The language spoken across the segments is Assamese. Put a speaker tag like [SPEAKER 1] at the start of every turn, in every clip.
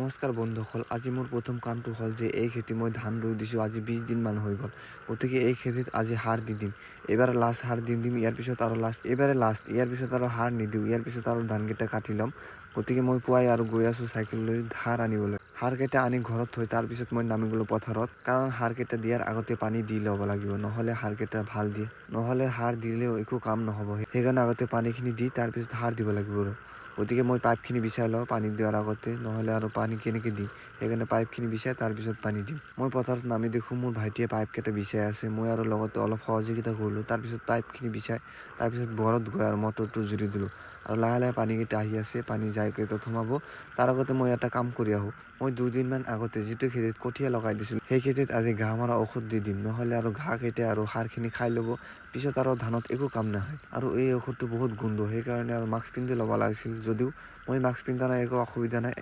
[SPEAKER 1] নমস্কাৰ বন্ধুসকল, আজি মোৰ প্ৰথম কামটো হ'ল যে এই খেতি মই ধান ৰুই দিছোঁ। আজি 20 দিনমান হৈ গ'ল। গতিকে এই খেতিত আজি সাৰ দি দিম। এইবাৰ লাষ্ট সাৰ দি দিম, ইয়াৰ পিছত আৰু ইয়াৰ পিছত আৰু সাৰ নিদিওঁ। ইয়াৰ পিছত আৰু ধানকেইটা কাটি ল'ম। গতিকে মই পুৱাই আৰু গৈ আছোঁ চাইকেল লৈ সাৰ আনিবলৈ। সাৰকেইটা আনি ঘৰত থৈ তাৰপিছত মই নামি গ'লোঁ পথাৰত, কাৰণ সাৰকেইটা দিয়াৰ আগতে পানী দি ল'ব লাগিব, নহ'লে সাৰকেইটা ভাল দিয়ে, নহ'লে সাৰ দিলেও একো কাম নহ'ব। সেইকাৰণে আগতে পানীখিনি দি তাৰপিছত সাৰ দিব লাগিব। গতিকে মই পাইপখিনি বিচাৰি লওঁ পানী দিয়াৰ আগতে, নহ'লে আৰু পানী কেনেকৈ দিম। সেইকাৰণে পাইপখিনি বিচাৰি তাৰপিছত পানী দিম। মই পথাৰত নামি দেখোঁ মোৰ ভাইটিয়ে পাইপকেইটা বিচাৰি আছে। মই আৰু লগতে অলপ সহযোগিতা কৰিলোঁ। তাৰপিছত পাইপখিনি বিচাৰি তাৰপিছত ঘৰত গৈ আৰু মটৰটো জুৰি দিলোঁ। আৰু লাহে লাহে পানীকেইটা আহি আছে, পানী যাই কেইটাত সোমাব। তাৰ আগতে মই এটা কাম কৰি আহোঁ। মই 2 দিনমান আগতে যিটো খেতিত কঠীয়া লগাই দিছিলোঁ, সেই খেতিত আজি ঘাঁহ মৰা ঔষধ দি দিম, নহ'লে আৰু ঘাঁহকেইটা আৰু সাৰখিনি খাই ল'ব। পিছত আৰু ধানত একো কাম নাহে। আৰু এই ঔষধটো বহুত গোন্ধ, সেইকাৰণে আৰু মাস্ক পিন্ধি ল'ব লাগিছিল। যদিও মই মাস্ক পিন্ধা নাই, একো অসুবিধা নাই।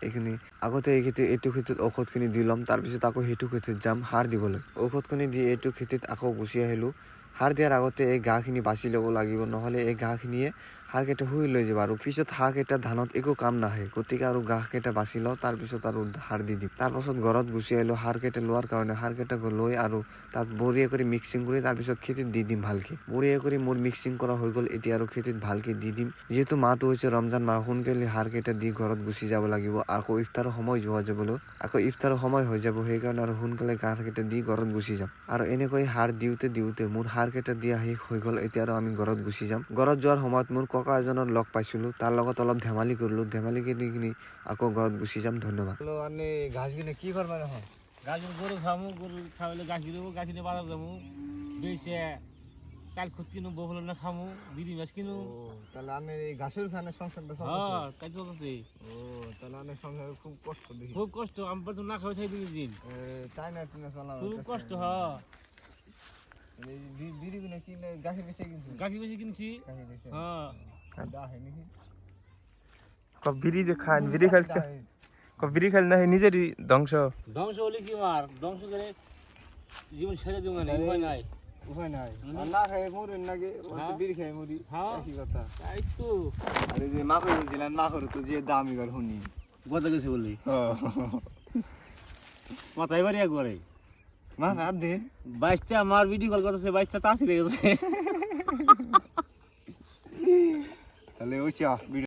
[SPEAKER 1] আগতে এইটো খেতিত ঔষধখিনি দি ল'ম, তাৰপিছত আকৌ সেইটো খেতিত যাম সাৰ দিবলৈ। ঔষধখিনি দি এইটো খেতিত আকৌ গুচি আহিলোঁ। সাৰ দিয়াৰ আগতে এই ঘাঁহখিনি বাচি ল'ব লাগিব, নহ'লে এই ঘাঁহখিনিয়ে সাৰকেইটা শুই লৈ যাব আৰু পিছত হাঁহকেইটা ধানত একো কাম নাহে। গতিকে আৰু ঘাঁহকেইটা বাচি লওঁ, তাৰপিছত আৰু সাৰ দি দিম। তাৰপাছত ঘৰত গুচি আহিলোঁ সাৰকেইটা লোৱাৰ কাৰণে। সাৰকেইটা লৈ আৰু তাত বঢ়িয়া কৰি মিক্সিং কৰি তাৰপিছত খেতিত দি দিম ভালকৈ। বঢ়িয়া কৰি মোৰ মিক্সিং কৰা হৈ গ'ল। এতিয়া আৰু খেতিত ভালকৈ দি দিম। যিহেতু মাহটো হৈছে ৰমজান মাহ, সোনকালে সাৰকেইটা দি ঘৰত গুচি যাব লাগিব। আকৌ ইফতাৰৰ সময় ইফতাৰৰ সময় হৈ যাব, সেইকাৰণে আৰু সোনকালে ঘাঁহকেইটা দি ঘৰত গুচি যাম। আৰু এনেকৈ সাৰ দিওঁতে মোৰ সাৰকেইটা দিয়া শেষ হৈ গ'ল। এতিয়া আৰু আমি ঘৰত গুচি যাম। ঘৰত যোৱাৰ সময়ত মোৰ ককা এজনৰ লগ পাইছিলোঁ, তাৰ লগত অলপ ধেমালি কৰিলোঁ। ধেমালি কিনি আকৌ ঘৰত গুচি যাম। ধন্যবাদ। ঘাঁহখিনি কি করবেন এখন?
[SPEAKER 2] গাছগুলো গরু খামু, গরু খাওয়ালে গাছ কিনবো, গাছ কিনে বাজার যাবো, বেশে চাল খুদ কিনু, বহুল না খামু, বিড়ি মাছ কিনু।
[SPEAKER 1] তাহলে আপনি এই ঘাসের ফ্যানে সংসারটা
[SPEAKER 2] হ্যাঁ, তাই চলতেছে।
[SPEAKER 1] তাহলে আপনার সংসারে খুব কষ্ট দেখি।
[SPEAKER 2] খুব কষ্ট, আমি তো না খাওয়া থাকি দিন।
[SPEAKER 1] তাই না টিনা চালানো
[SPEAKER 2] খুব কষ্ট, হ্যাঁ।
[SPEAKER 1] বিড়ি কিনে কিনে গাছের বেশি কিনছি।
[SPEAKER 2] গাছি বেশি কিনছি, হ্যাঁ।
[SPEAKER 3] বিড়ি যে খান বিড়ি খেল না নিজেরই ধ্বংস
[SPEAKER 2] ধ্বংস হলে কি মার, ধ্বংস করে জীবন ছেড়ে দেবো না, উপায় নাই।
[SPEAKER 1] উপায় নাই, না খাই মরেন নাকি, বিড়ি খাই মরি, একই কথা।
[SPEAKER 2] তাই তো।
[SPEAKER 1] আরে যে মাখন বলছিলেন, মাখর তো যে দাম এবার শুনি
[SPEAKER 2] বদলে গেছে বললি। মাথায় বাড়ি একবারে
[SPEAKER 1] মাথা হাত দিন
[SPEAKER 2] 22টা আমার ভিডিও কল করতেছে, 22টা তার ছিঁড়ে গেছে।
[SPEAKER 1] তাহলে ওই